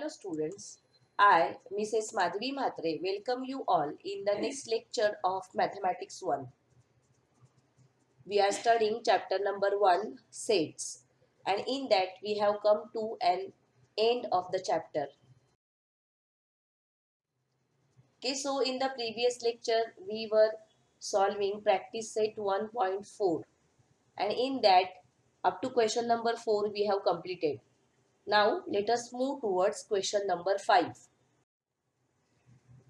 Hello students, I, Mrs. Madhvi Mhatre, welcome you all in the next lecture of Mathematics 1. We are studying chapter number 1, sets, and in that we have come to an end of the chapter. Okay, so in the previous lecture we were solving practice set 1.4 and in that up to question number 4 we have completed. Now let us move towards question number 5.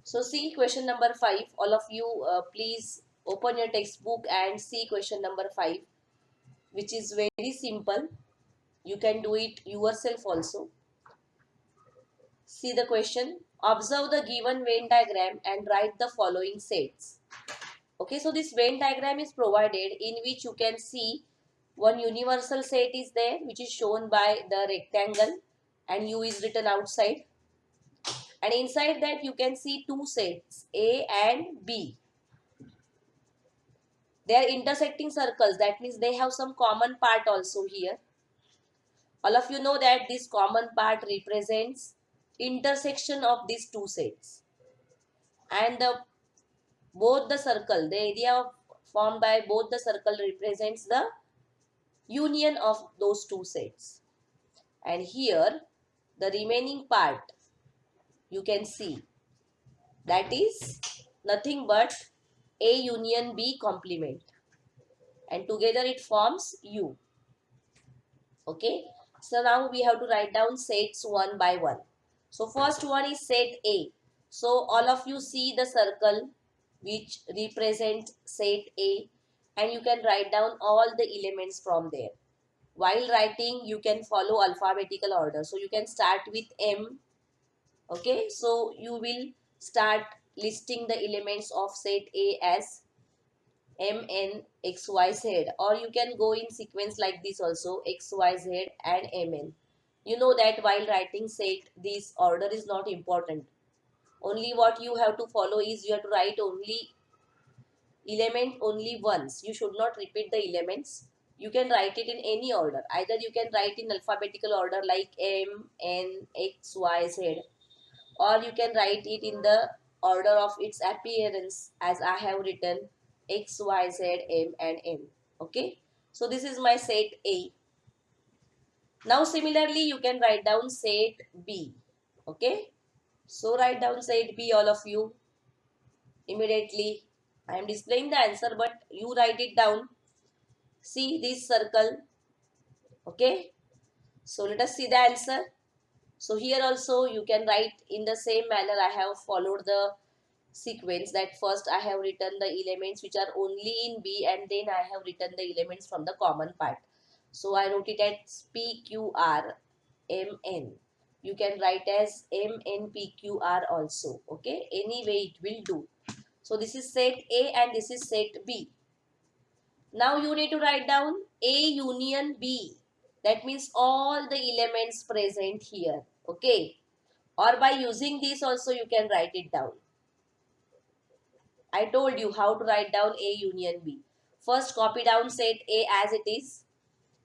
So see question number 5. All of you please open your textbook and see question number 5, which is very simple. You can do it yourself also. See the question. Observe the given Venn diagram and write the following sets. Okay, so this Venn diagram is provided in which you can see one universal set is there, which is shown by the rectangle and U is written outside. And inside that you can see two sets A and B. They are intersecting circles. That means they have some common part also here. All of you know that this common part represents intersection of these two sets. And both the circle, the area formed by both the circle represents the union of those two sets. And here the remaining part you can see, that is nothing but A union B complement. And together it forms U. Okay, so now we have to write down sets one by one. So first one is set A. So all of you see the circle which represents set A and you can write down all the elements from there. While writing you can follow alphabetical order. So you can start with M. Okay, so you will start listing the elements of set A as M, N, X, Y, Z, or you can go in sequence like this also, X, Y, Z and M, N. You know that while writing set, this order is not important. Only what you have to follow is you have to write only element only once. You should not repeat the elements. You can write it in any order. Either you can write in alphabetical order like M, N, X, Y, Z, or you can write it in the order of its appearance as I have written X, Y, Z, M and N. Okay. So this is my set A. Now similarly you can write down set B. Okay. So write down set B all of you immediately. I am displaying the answer but you write it down. See this circle. Okay. So let us see the answer. So here also you can write in the same manner. I have followed the sequence that first I have written the elements which are only in B and then I have written the elements from the common part. So I wrote it as P, Q, R, M, N. You can write as M, N, P, Q, R also. Okay. Anyway it will do. So this is set A and this is set B. Now you need to write down A union B. That means all the elements present here. Okay. Or by using this also you can write it down. I told you how to write down A union B. First copy down set A as it is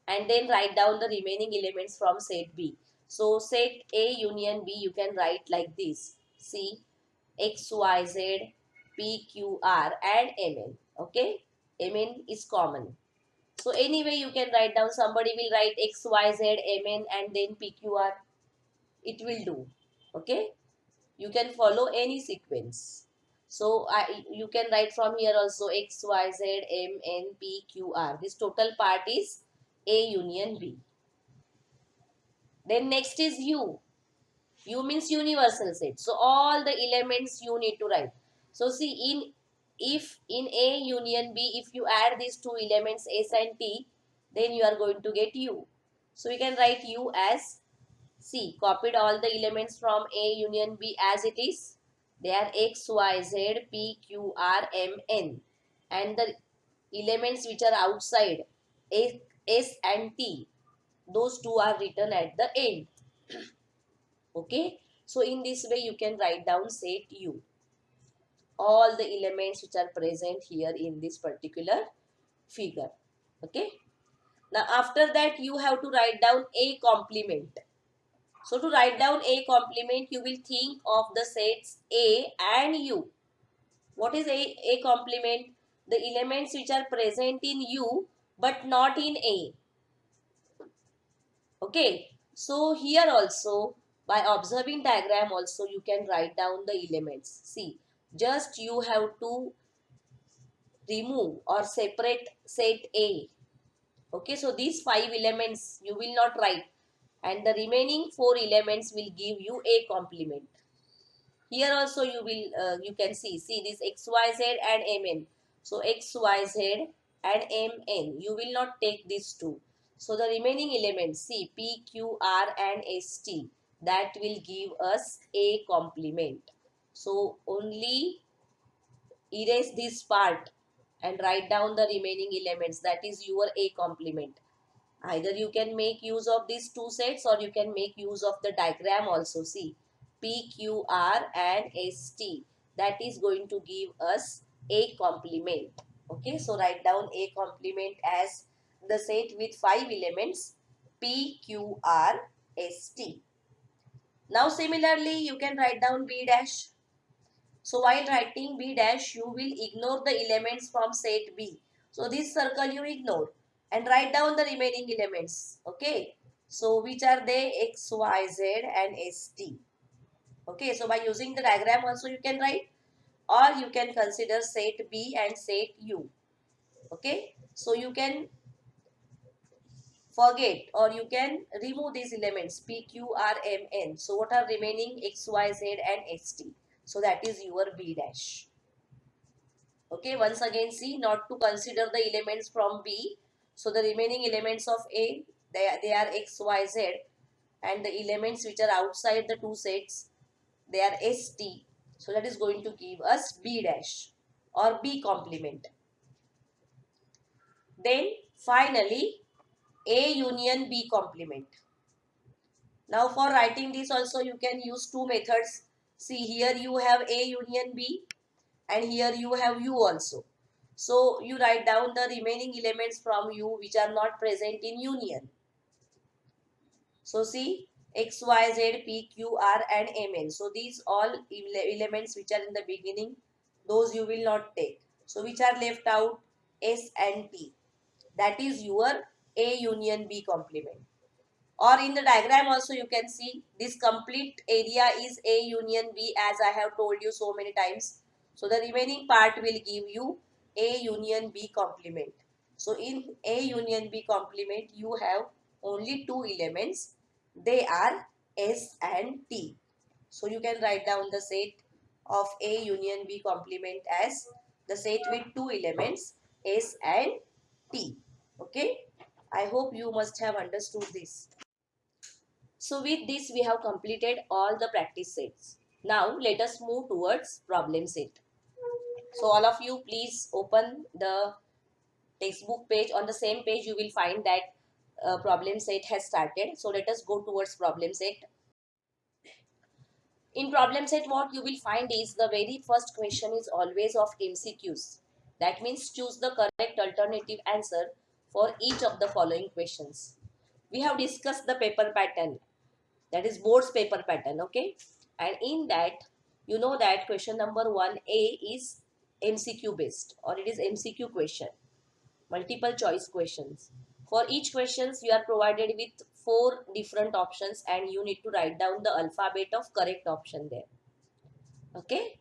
and then write down the remaining elements from set B. So set A union B you can write like this. See X, Y, Z, P, Q, R and Mn. Okay. Mn is common. So anyway you can write down, somebody will write X, Y, Z, Mn and then P, Q, R. It will do. Okay. You can follow any sequence. So you can write from here also X, Y, Z, M, N, P, Q, R. This total part is A union B. Then next is U. U means universal set. So all the elements you need to write. So see if in A union B, if you add these two elements S and T, then you are going to get U. So we can write U as, see, copied all the elements from A union B as it is. They are X, Y, Z, P, Q, R, M, N. And the elements which are outside S and T, those two are written at the end. Okay. So in this way you can write down set U. All the elements which are present here in this particular figure. Okay. Now after that you have to write down A complement. So to write down A complement, you will think of the sets A and U. What is A complement? The elements which are present in U but not in A. Okay. So here also, by observing diagram also, you can write down the elements. See, just you have to remove or separate set A. Okay, so these 5 elements you will not write, and the remaining 4 elements will give you A complement. Here also you can see this XYZ and MN. So XYZ and MN, you will not take these two. So the remaining elements, see P, Q, R and ST, that will give us A complement. So only erase this part and write down the remaining elements, that is your A complement. Either you can make use of these two sets or you can make use of the diagram also. See, P, Q, R and ST, that is going to give us A complement. Okay, so write down A complement as the set with 5 elements P, Q, R, ST. Now similarly you can write down B dash. So while writing B dash, you will ignore the elements from set B. So this circle you ignore and write down the remaining elements. Okay. So which are they? X, Y, Z and S, T. Okay. So by using the diagram also you can write, or you can consider set B and set U. Okay. So you can forget or you can remove these elements P, Q, R, M, N. So what are remaining? X, Y, Z and S, T. So that is your B dash. Okay, once again see, not to consider the elements from B. So the remaining elements of A, they are X, Y, Z, and the elements which are outside the two sets, they are S, T. So that is going to give us B dash or B complement. Then finally A union B complement. Now for writing this also you can use two methods. See, here you have A union B and here you have U also. So you write down the remaining elements from U which are not present in union. So see, X, Y, Z, P, Q, R and Mn. So these all elements which are in the beginning, those you will not take. So which are left out? S and T. That is your A union B complement. Or in the diagram also you can see this complete area is A union B, as I have told you so many times. So the remaining part will give you A union B complement. So in A union B complement you have only two elements. They are S and T. So you can write down the set of A union B complement as the set with two elements S and T. Okay. I hope you must have understood this. So with this we have completed all the practice sets. Now let us move towards problem set. So all of you please open the textbook page. On the same page you will find that problem set has started. So let us go towards problem set. In problem set what you will find is the very first question is always of MCQs. That means choose the correct alternative answer for each of the following questions. We have discussed the paper pattern, that is board's paper pattern. Okay, and in that you know that question number 1A is MCQ based, or it is MCQ question, multiple choice questions. For each questions you are provided with 4 different options and you need to write down the alphabet of correct option there. Okay,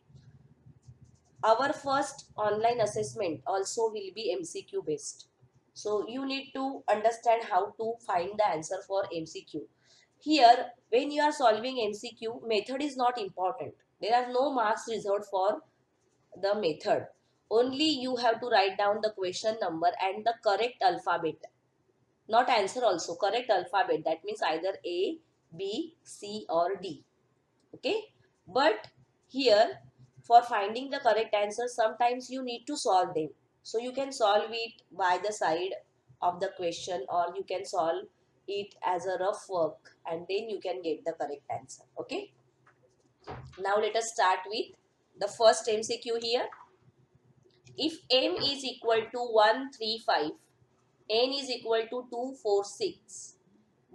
our first online assessment also will be MCQ based, so you need to understand how to find the answer for MCQ. Here, when you are solving MCQ, method is not important. There are no marks reserved for the method. Only you have to write down the question number and the correct alphabet. Not answer also, correct alphabet. That means either A, B, C or D. Okay. But here, for finding the correct answer, sometimes you need to solve them. So you can solve it by the side of the question, or you can solve it as a rough work and then you can get the correct answer. Okay. Now let us start with the first MCQ here. If M is equal to 135, N is equal to 246,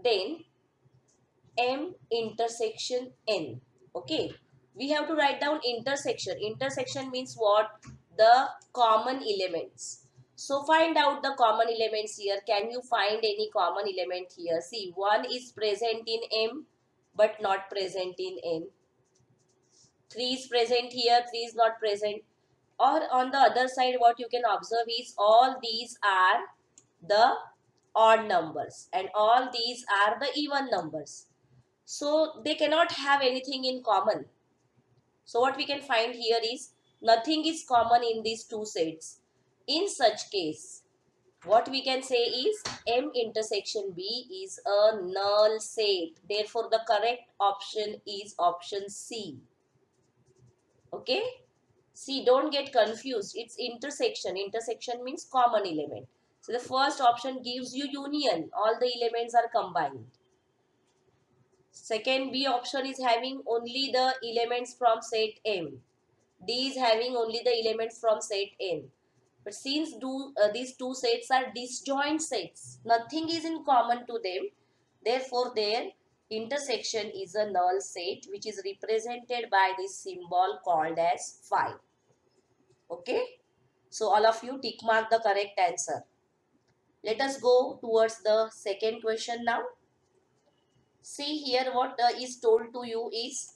then M intersection N. Okay, we have to write down intersection. Intersection means what? The common elements. So find out the common elements here. Can you find any common element here? See, 1 is present in M but not present in N. 3 is present here, 3 is not present. Or on the other side, what you can observe is all these are the odd numbers and all these are the even numbers. So they cannot have anything in common. So what we can find here is nothing is common in these two sets. In such case, what we can say is M intersection B is a null set. Therefore, the correct option is option C. Okay? See, don't get confused. It's intersection. Intersection means common element. So the first option gives you union. All the elements are combined. Second B option is having only the elements from set M. D is having only the elements from set N. But since these two sets are disjoint sets, nothing is in common to them. Therefore, their intersection is a null set which is represented by this symbol called as phi. Okay. So all of you tick mark the correct answer. Let us go towards the second question now. See here what is told to you is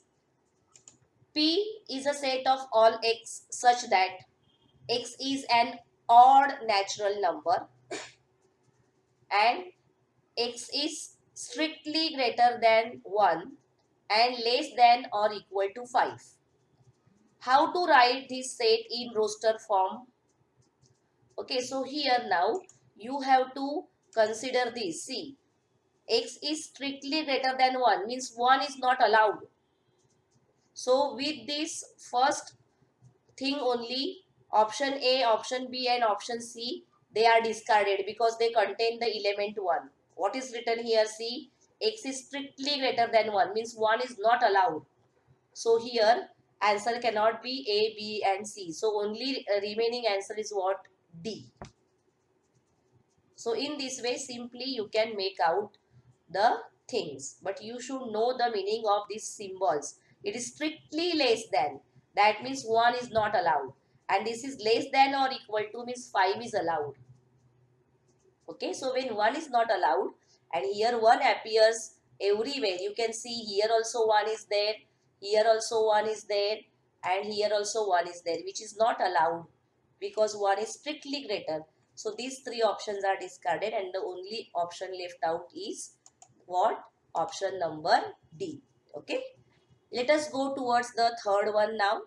P is a set of all x such that x is an odd natural number and x is strictly greater than 1 and less than or equal to 5. How to write this set in roster form? Okay, so here now you have to consider this. See, x is strictly greater than 1 means 1 is not allowed. So with this first thing only, option A, option B and option C, they are discarded because they contain the element 1. What is written here? See, x is strictly greater than 1 means 1 is not allowed. So here answer cannot be A, B and C. So only remaining answer is what? D. So in this way simply you can make out the things, but you should know the meaning of these symbols. It is strictly less than, that means 1 is not allowed, and this is less than or equal to means 5 is allowed. Okay, so when 1 is not allowed and here 1 appears everywhere, you can see here also 1 is there, here also 1 is there and here also 1 is there, which is not allowed because 1 is strictly greater. So these three options are discarded and the only option left out is what? Option number D. Okay. Let us go towards the third one now.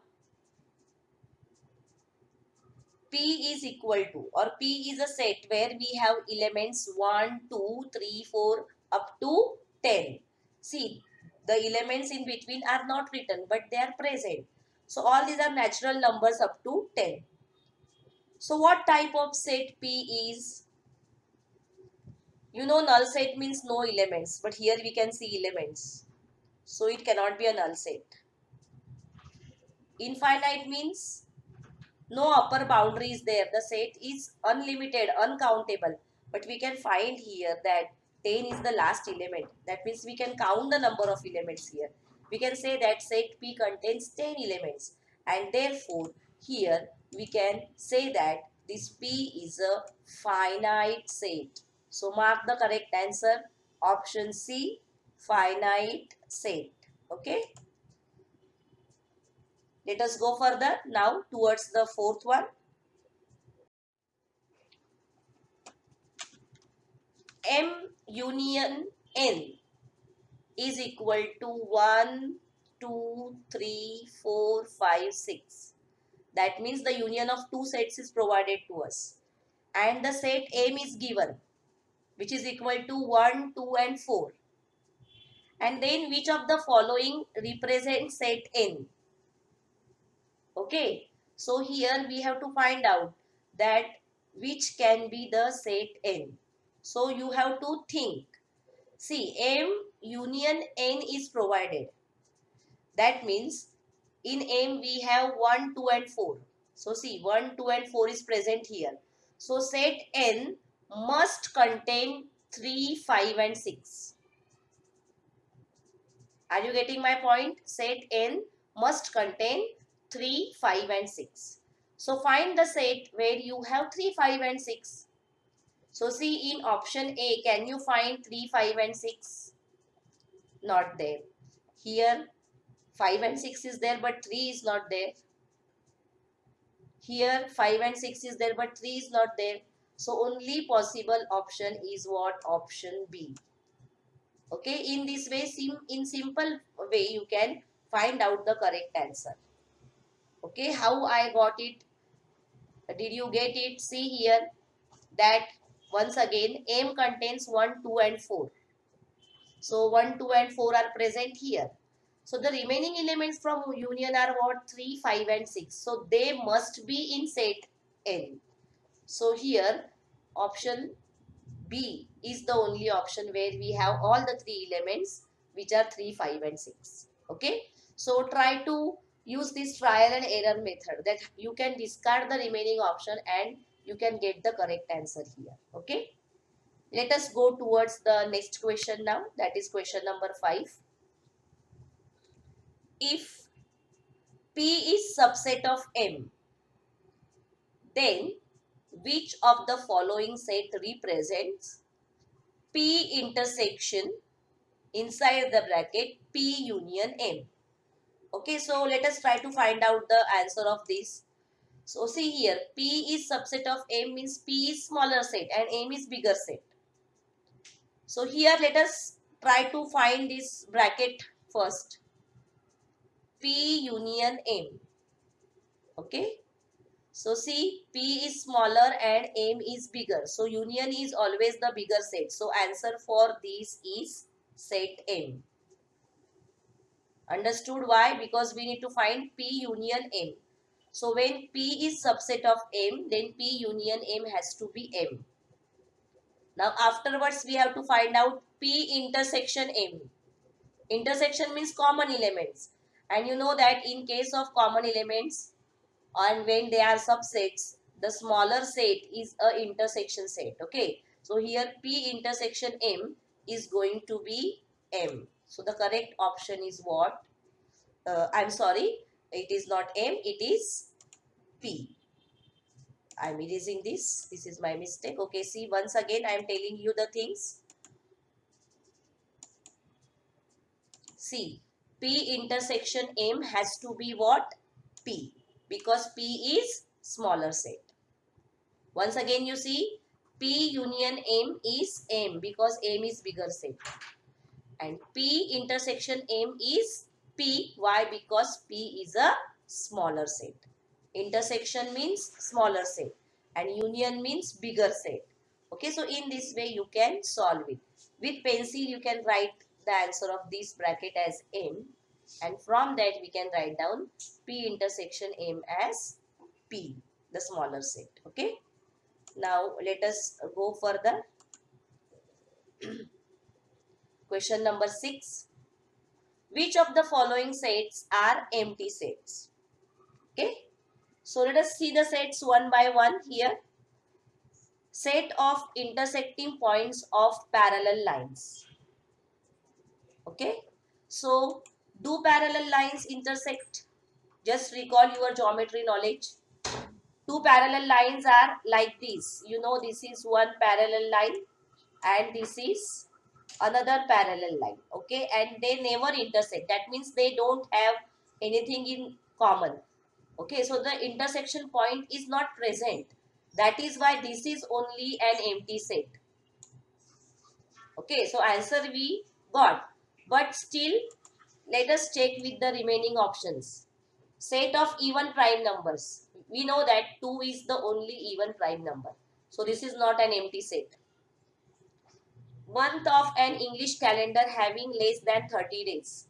P is equal to, or P is a set where we have elements 1, 2, 3, 4 up to 10. See, the elements in between are not written but they are present. So all these are natural numbers up to 10. So what type of set P is? You know, null set means no elements, but here we can see elements. So it cannot be a null set. Infinite means no upper boundary is there. The set is unlimited, uncountable. But we can find here that 10 is the last element. That means we can count the number of elements here. We can say that set P contains 10 elements. And therefore, here we can say that this P is a finite set. So mark the correct answer. Option C, finite set. Okay. Let us go further now towards the fourth one. M union N is equal to 1, 2, 3, 4, 5, 6. That means the union of two sets is provided to us. And the set M is given, which is equal to 1, 2 and 4. And then which of the following represents set N? Okay. So here we have to find out that which can be the set N. So you have to think. See, M union N is provided. That means in M we have 1, 2 and 4. So see, 1, 2 and 4 is present here. So set N must contain 3, 5 and 6. Are you getting my point? Set N must contain 3, 5 and 6. So find the set where you have 3, 5 and 6. So see in option A, can you find 3, 5 and 6? Not there. Here 5 and 6 is there but 3 is not there. Here 5 and 6 is there but 3 is not there. So only possible option is what? Option B. Okay, in this way, in simple way, you can find out the correct answer. Okay, how I got it? Did you get it? See here that once again M contains 1, 2 and 4. So 1, 2 and 4 are present here. So the remaining elements from union are what? 3, 5 and 6. So they must be in set N. So here option B is the only option where we have all the 3 elements which are 3, 5 and 6. Okay. So try to use this trial and error method that you can discard the remaining option and you can get the correct answer here. Okay. Let us go towards the next question now. That is question number 5. If P is subset of M, then which of the following set represents P intersection inside the bracket P union M? Okay, so let us try to find out the answer of this. So see here, P is subset of M means P is smaller set and M is bigger set. So here let us try to find this bracket first. P union M. Okay. So see, P is smaller and M is bigger. So union is always the bigger set. So answer for this is set M. Understood why? Because we need to find P union M. So when P is subset of M, then P union M has to be M. Now afterwards we have to find out P intersection M. Intersection means common elements. And you know that in case of common elements and when they are subsets, the smaller set is a intersection set. Okay. So here P intersection M is going to be M. So the correct option is what? I'm sorry, it is not M, it is P. I'm erasing this. This is my mistake. Okay, see, once again, I'm telling you the things. See, P intersection M has to be what? P. Because P is smaller set. Once again, you see, P union M is M because M is bigger set. And P intersection M is P. Why? Because P is a smaller set. Intersection means smaller set and union means bigger set. Okay, so in this way you can solve it. With pencil you can write the answer of this bracket as M, and from that we can write down P intersection M as P, the smaller set. Okay, now let us go further. Question number 6. Which of the following sets are empty sets? Okay, so let us see the sets one by one here. Set of intersecting points of parallel lines. Okay, so do parallel lines intersect? Just recall your geometry knowledge. Two parallel lines are like this. You know, this is one parallel line and this is another parallel line. Okay, and they never intersect. That means they don't have anything in common. Okay, so the intersection point is not present. That is why this is only an empty set. Okay, so answer we got. But still, let us check with the remaining options. Set of even prime numbers. We know that 2 is the only even prime number. So this is not an empty set. Month of an English calendar having less than 30 days.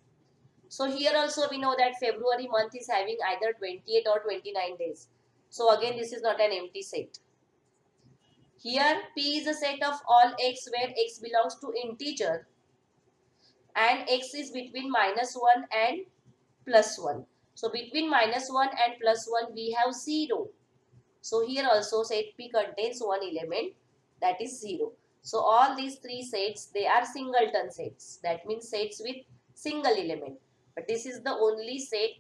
So here also we know that February month is having either 28 or 29 days. So again this is not an empty set. Here P is a set of all x where x belongs to integer and x is between -1 and +1. So between -1 and +1 we have 0. So here also set P contains one element, that is 0. So all these three sets, they are singleton sets. That means sets with single element. But this is the only set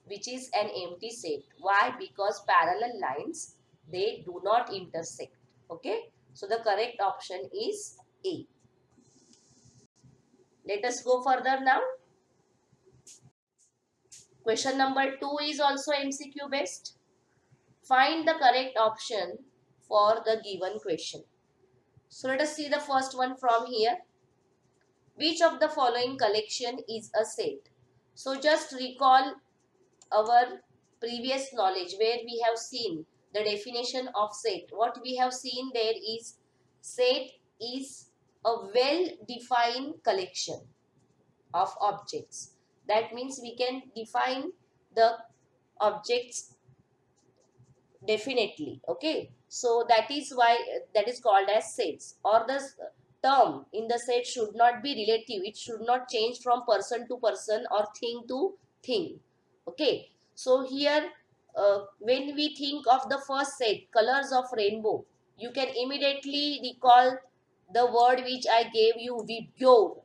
which is an empty set. Why? Because parallel lines, they do not intersect. Okay. So the correct option is A. Let us go further now. Question number 2 is also MCQ based. Find the correct option for the given question. So let us see the first one from here. Which of the following collection is a set? So just recall our previous knowledge where we have seen the definition of set. What we have seen there is set is a well-defined collection of objects. That means we can define the objects definitely. Okay, so that is why that is called as sets, or the term in the set should not be relative. It should not change from person to person or thing to thing. Okay, so here when we think of the first set, colors of rainbow, you can immediately recall the word which I gave you, vibgyor,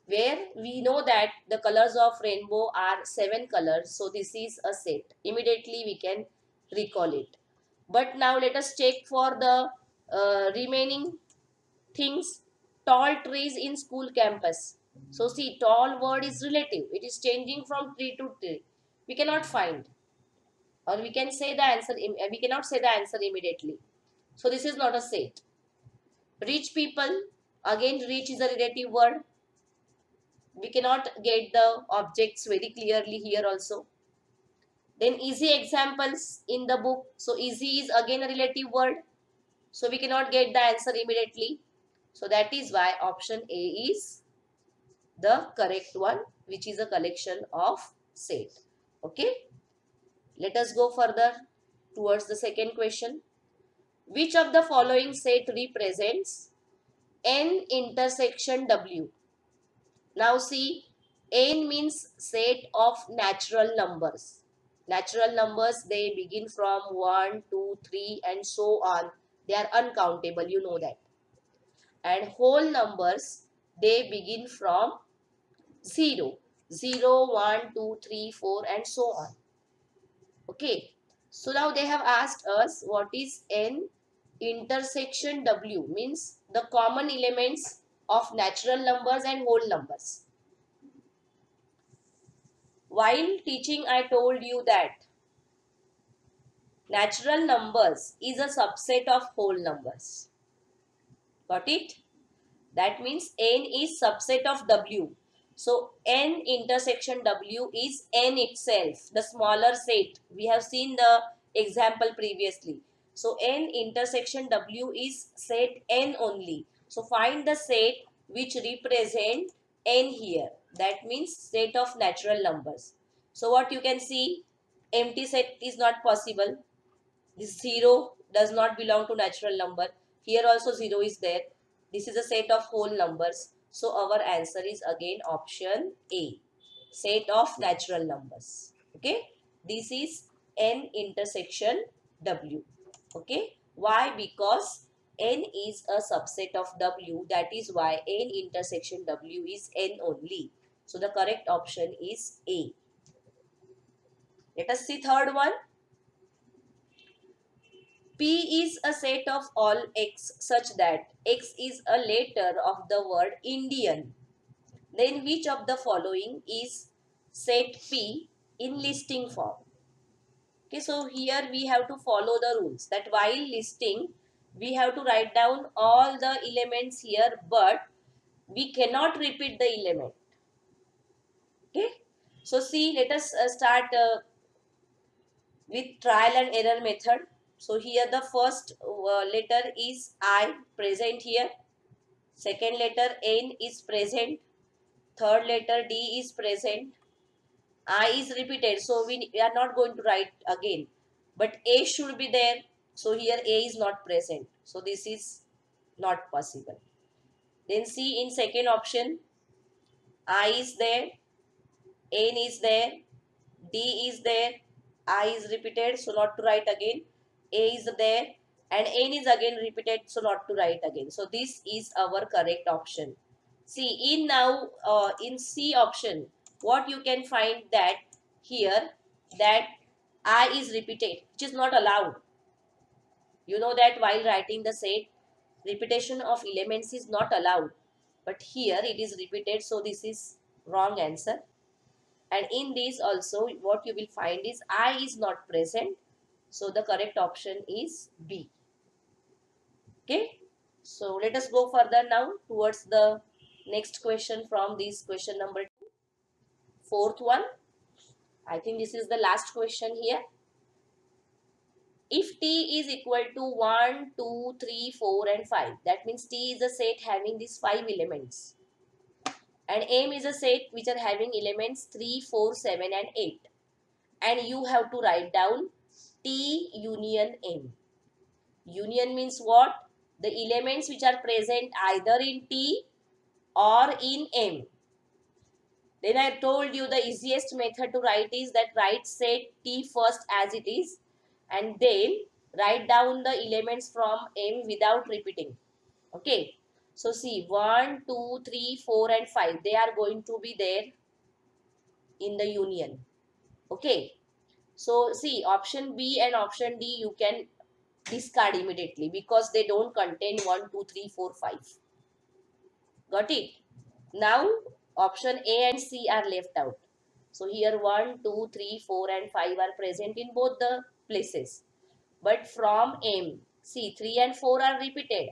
where we know that the colors of rainbow are 7 colors. So this is a set. Immediately we can recall it. But now let us check for the remaining things. Tall trees in school campus. So see, tall word is relative. It is changing from tree to tree. We cannot find, or we can say the answer. We cannot say the answer immediately. So this is not a set. Rich people. Again, rich is a relative word. We cannot get the objects very clearly here also. Then easy examples in the book. So easy is again a relative word. So we cannot get the answer immediately. So that is why option A is the correct one, which is a collection of set. Okay. Let us go further towards the second question. Which of the following set represents N intersection W? Now see, N means set of natural numbers. Natural numbers, they begin from 1, 2, 3 and so on. They are uncountable, you know that. And whole numbers, they begin from 0. 0, 1, 2, 3, 4 and so on. Okay. So now they have asked us what is N intersection W, means the common elements of natural numbers and whole numbers. While teaching, I told you that natural numbers is a subset of whole numbers. Got it? That means N is subset of W. So N intersection W is N itself, the smaller set. We have seen the example previously. So N intersection W is set N only. So find the set which represent N here. That means set of natural numbers. So what you can see, empty set is not possible. This 0 does not belong to natural number. Here also 0 is there. This is a set of whole numbers. So our answer is again option A. Set of natural numbers. Okay. This is N intersection W. Okay. Why? Because N is a subset of W. That is why N intersection W is N only. So the correct option is A. Let us see third one. P is a set of all X such that X is a letter of the word Indian. Then which of the following is set P in listing form? Okay, so here we have to follow the rules that while listing, we have to write down all the elements here, but we cannot repeat the element. Okay, so see, let us start with trial and error method. So here the first letter is I present here. Second letter N is present. Third letter D is present. I is repeated. So we are not going to write again. But A should be there. So here A is not present. So this is not possible. Then see in second option. I is there. N is there. D is there. I is repeated, so not to write again. A is there and N is again repeated, so not to write again. So this is our correct option. See, in now in C option, what you can find that here that I is repeated, which is not allowed. You know that while writing the set, repetition of elements is not allowed. But here it is repeated, so this is wrong answer. And in this also, what you will find is I is not present. So the correct option is B. Okay. So let us go further now towards the next question from this question number 2. Fourth one. I think this is the last question here. If T is equal to 1, 2, 3, 4 and 5, that means T is a set having these 5 elements. And M is a set which are having elements 3, 4, 7 and 8. And you have to write down T union M. Union means what? The elements which are present either in T or in M. Then I told you the easiest method to write is that write set T first as it is and then write down the elements from M without repeating. Okay. So see 1, 2, 3, 4 and 5. They are going to be there in the union. Okay. So see option B and option D you can discard immediately because they don't contain 1, 2, 3, 4, 5. Got it? Now option A and C are left out. So here 1, 2, 3, 4 and 5 are present in both the places. But from M, see 3 and 4 are repeated.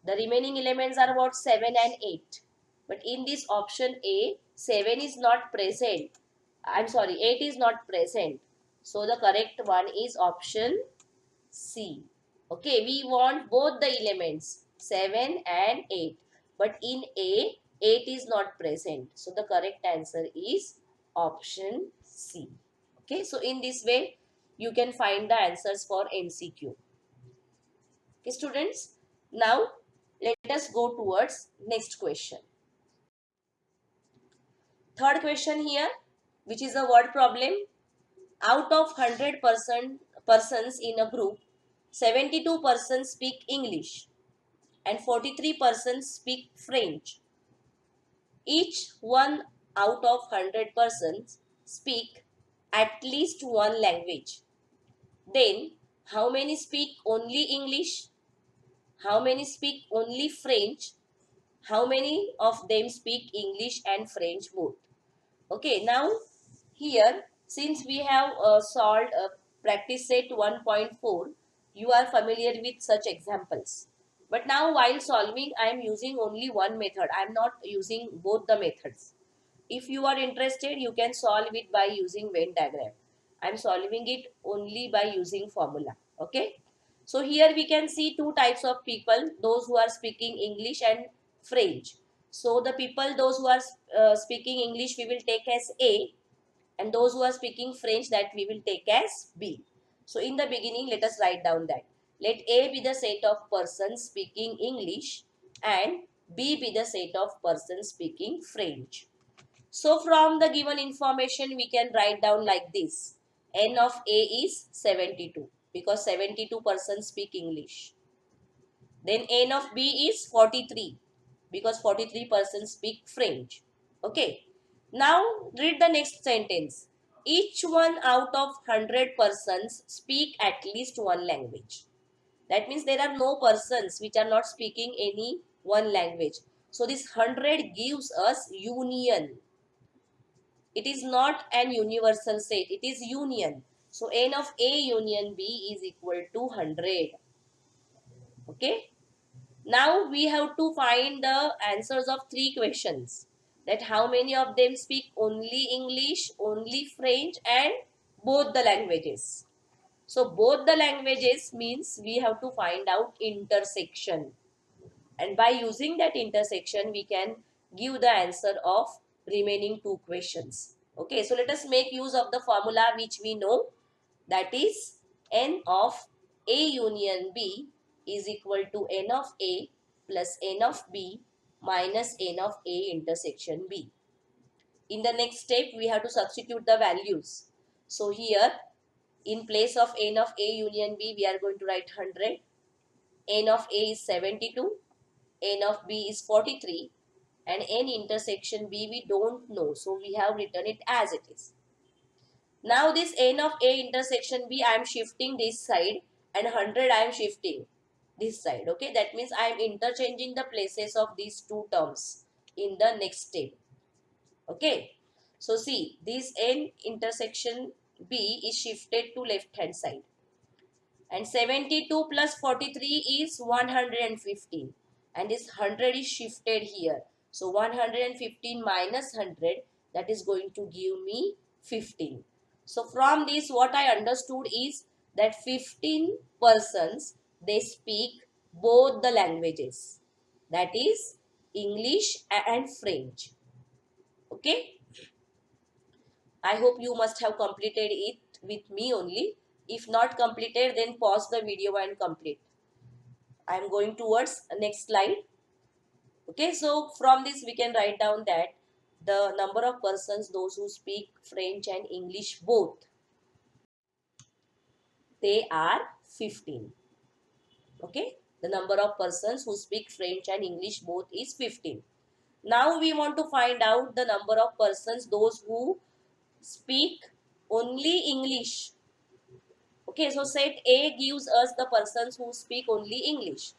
The remaining elements are about 7 and 8. But in this option A, 7 is not present. I'm sorry, 8 is not present. So the correct one is option C. Okay, we want both the elements 7 and 8. But in A, 8 is not present. So the correct answer is option C. Okay, so in this way, you can find the answers for MCQ. Okay, students. Now, let us go towards next question. Third question here, which is a word problem. Out of 100 persons in a group, 72 persons speak English and 43 persons speak French. Each one out of 100 persons speak at least one language. Then, how many speak only English? How many speak only French? How many of them speak English and French both? Okay, now here, since we have solved practice set 1.4, you are familiar with such examples. But now while solving, I am using only one method. I am not using both the methods. If you are interested, you can solve it by using Venn diagram. I am solving it only by using formula. Okay. So here we can see two types of people, those who are speaking English and French. So the people, those who are speaking English, we will take as A, and those who are speaking French, that we will take as B. So in the beginning, let us write down that. Let A be the set of persons speaking English and B be the set of persons speaking French. So from the given information, we can write down like this. N of A is 72 because 72 persons speak English. Then N of B is 43 because 43 persons speak French. Okay. Now read the next sentence. Each one out of 100 persons speak at least one language. That means there are no persons which are not speaking any one language. So this 100 gives us union. It is not an universal set. It is union. So N of A union B is equal to 100. Okay. Now we have to find the answers of three questions. That how many of them speak only English, only French and both the languages. So both the languages means we have to find out intersection. And by using that intersection, we can give the answer of remaining two questions. Okay, so let us make use of the formula which we know. That is N of A union B is equal to N of A plus N of B minus N of A intersection B. In the next step, we have to substitute the values. So here, in place of N of A union B, we are going to write 100. N of A is 72. N of B is 43. and n intersection B we don't know, so we have written it as it is. Now this n of A intersection B, I am shifting this side, and 100 I am shifting this side. Okay, that means I am interchanging the places of these two terms in the next step. Okay, so see, this n intersection B is shifted to left hand side, and 72 plus 43 is 115, and this 100 is shifted here. So 115 minus 100, that is going to give me 15. So from this what I understood is that 15 persons, they speak both the languages, that is English and French. Okay, I hope you must have completed it with me only. If not completed, then pause the video and complete. I am going towards next slide. Okay, so from this we can write down that the number of persons, those who speak French and English both, they are 15. Okay, the number of persons who speak French and English both is 15. Now we want to find out the number of persons, those who speak only English. Okay, so set A gives us the persons who speak only English.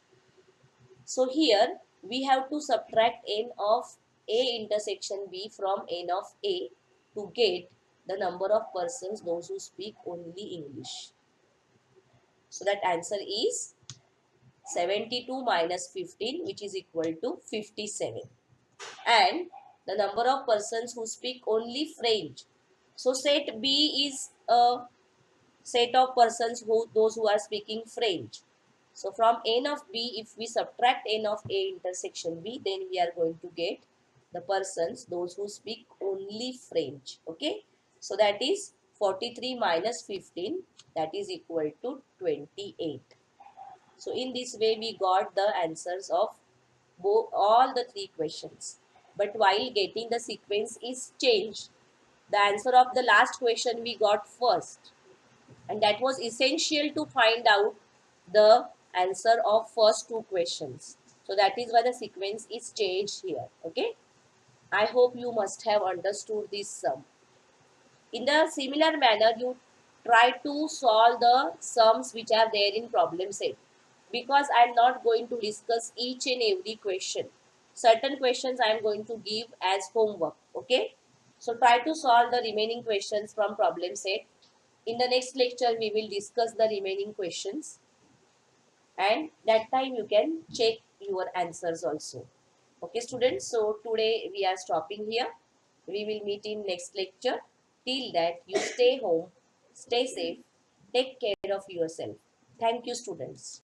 So here we have to subtract n of A intersection B from n of A to get the number of persons, those who speak only English. So that answer is 72 minus 15, which is equal to 57. And the number of persons who speak only French. So set B is a set of persons those who are speaking French. So from n of B, if we subtract n of A intersection B, then we are going to get the persons, those who speak only French. Okay, so that is 43 minus 15, that is equal to 28. So in this way we got the answers of all the three questions. But while getting, the sequence is changed. The answer of the last question we got first, and that was essential to find out the answer of first two questions. So that is why the sequence is changed here. Okay, I hope you must have understood this sum. In the similar manner, you try to solve the sums which are there in problem set, because I am not going to discuss each and every question. Certain questions I am going to give as homework. Okay, so try to solve the remaining questions from problem set. In the next lecture, we will discuss the remaining questions, and that time you can check your answers also. Okay, students, so today we are stopping here. We will meet in next lecture. Till that, you stay home, stay safe, take care of yourself. Thank you, students.